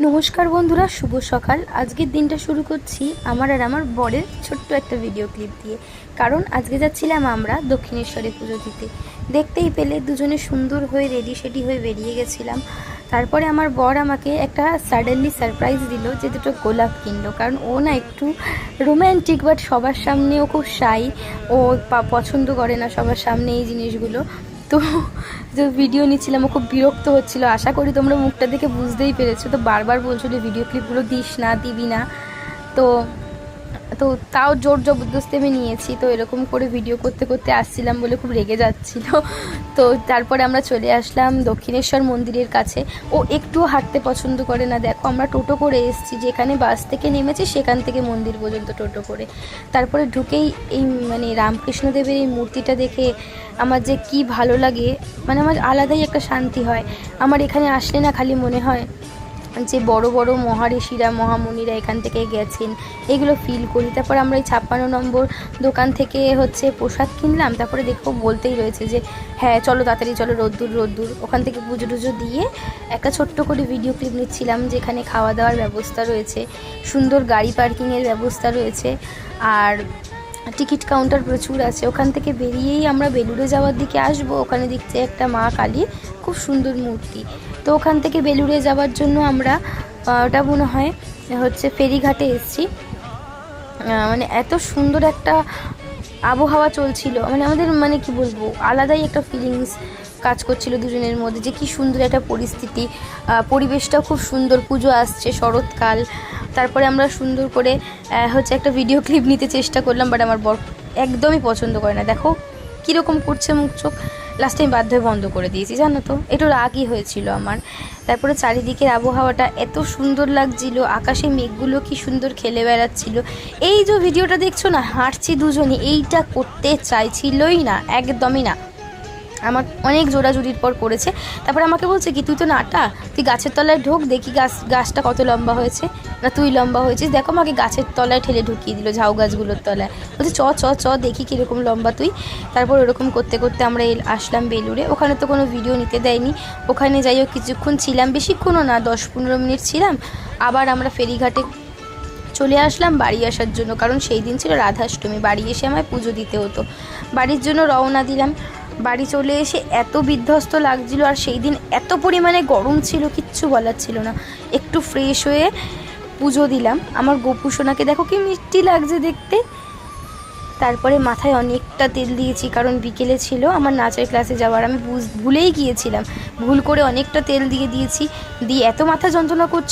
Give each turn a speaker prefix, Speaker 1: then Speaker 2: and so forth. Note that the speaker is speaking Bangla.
Speaker 1: নমস্কার বন্ধুরা, শুভ সকাল। আজকের দিনটা শুরু করছি আমার আর আমার বরের ছোট্ট একটা ভিডিও ক্লিপ দিয়ে। কারণ আজকে যাচ্ছিলাম আমরা দক্ষিণেশ্বরে পুজো দিতে। দেখতেই পেলে দুজনে সুন্দর হয়ে রেডি সেডি হয়ে বেরিয়ে গেছিলাম। তারপরে আমার বর আমাকে একটা সাডেনলি সারপ্রাইজ দিল যে দুটো গোলাপ কিনলো। কারণ ও না একটু রোম্যান্টিক, বাট সবার সামনে ও খুব শাই, ও পছন্দ করে না সবার সামনে এই জিনিসগুলো। তো যে ভিডিও নিচ্ছিলাম ও খুব বিরক্ত হচ্ছিল। আশা করি তোমরা মুখটা দেখে বুঝতেই পেরেছো। তো বারবার বলছো যে ভিডিও ক্লিপগুলো দিস না, দিবি না। তো তো তাও জোর জবরদস্তি আমি নিয়েছি। তো এরকম করে ভিডিও করতে করতে আসছিলাম বলে খুব রেগে যাচ্ছিল। তো তারপরে আমরা চলে আসলাম দক্ষিণেশ্বর মন্দিরের কাছে। ও একটুও হাঁটতে পছন্দ করে না। দেখো আমরা টোটো করে এসেছি, যেখানে বাস থেকে নেমেছি সেখান থেকে মন্দির পর্যন্ত টোটো করে। তারপরে ঢুকেই এই রামকৃষ্ণদেবের এই মূর্তিটা দেখে আমার যে কি ভালো লাগে, আমার আলাদাই একটা শান্তি হয়। আমার এখানে আসলে না খালি মনে হয় যে বড় বড় মহারিষিরা মহামুনিরা এখান থেকে গেছেন, এগুলো ফিল করি। তারপর আমরা এই 56 নম্বর দোকান থেকে প্রসাদ কিনলাম। তারপরে দেখো বলতেই রয়েছে যে হ্যাঁ চলো তাড়াতাড়ি চলো, রোদ্দুর। ওখান থেকে পুজো টুজো দিয়ে একটা ছোট্ট করে ভিডিও ক্লিপ নিচ্ছিলাম, যেখানে খাওয়া দাওয়ার ব্যবস্থা রয়েছে, সুন্দর গাড়ি পার্কিংয়ের ব্যবস্থা রয়েছে, আর টিকিট কাউন্টার প্রচুর আছে। ওখান থেকে বেরিয়েই আমরা বেলুড়ে যাওয়ার দিকে আসবো। ওখানে দেখছি একটা মা কালীর খুব সুন্দর মূর্তি। তো ওখান থেকে বেলুড়ে যাওয়ার জন্য আমরা ওটা মনে হয় ফেরিঘাটে এসেছি। এত সুন্দর একটা আবহাওয়া চলছিল, আমাদের কি বলবো, আলাদাই একটা ফিলিংস কাজ করছিল দুজনের মধ্যে, যে কি সুন্দর একটা পরিস্থিতি, পরিবেশটা খুব সুন্দর। পুজো আসছে, শরৎকাল। তারপরে আমরা সুন্দর করে একটা ভিডিও ক্লিপ নিতে চেষ্টা করলাম, বাট আমার বর একদমই পছন্দ করে না। দেখো কীরকম করছে মুখ চোখ। লাস্টে আমি বাধ্য হয়ে বন্ধ করে দিয়েছি, জানো তো, একটু রাগই হয়েছিল আমার। তারপরে চারিদিকের আবহাওয়াটা এত সুন্দর লাগছিল, আকাশে মেঘগুলো কি সুন্দর খেলে বেড়াচ্ছিল। এই যে ভিডিওটা দেখছো না, হাঁটছি দুজনে, এইটা করতে চাইছিলই না, একদমই না। আমার অনেক জোড়াজুড়ির পর করেছে। তারপরে আমাকে বলছে কি, তুই তো নাটা, তুই গাছের তলায় ঢোক, দেখি গাছটা কত লম্বা হয়েছে। না তুই লম্বা হয়েছিস, দেখো আমাকে গাছের তলায় ঠেলে ঢুকিয়ে দিল, ঝাউ গাছগুলোর তলায়। বলছে চ দেখি কীরকম লম্বা তুই। তারপর ওরকম করতে করতে আমরা আসলাম বেলুড়ে। ওখানে তো কোনো ভিডিও নিতে দেয়নি। ওখানে যাই হোক কিছুক্ষণ ছিলাম, বেশিক্ষণও না, 10-15 মিনিট ছিলাম। আবার আমরা ফেরিঘাটে চলে আসলাম বাড়ি আসার জন্য, কারণ সেই দিন ছিল রাধাষ্টমী। বাড়ি এসে আমায় পুজো দিতে হতো। বাড়ির জন্য রওনা দিলাম। বাড়ি চলে এসে এত বিধ্বস্ত লাগছিল, আর সেই দিন এত পরিমাণে গরম ছিল, কিচ্ছু বলার ছিল না। একটু ফ্রেশ হয়ে পুজো দিলাম। আমার গোপু সোনাকে দেখো কি মিষ্টি লাগছে দেখতে। তারপরে মাথায় অনেকটা তেল দিয়েছি, কারণ বিকেলে ছিল আমার নাচের ক্লাসে যাওয়ার। আমি ভুলেই গিয়েছিলাম, ভুল করে অনেকটা তেল দিয়ে দিয়েছি। দিয়ে এত মাথা যন্ত্রণা করছিল।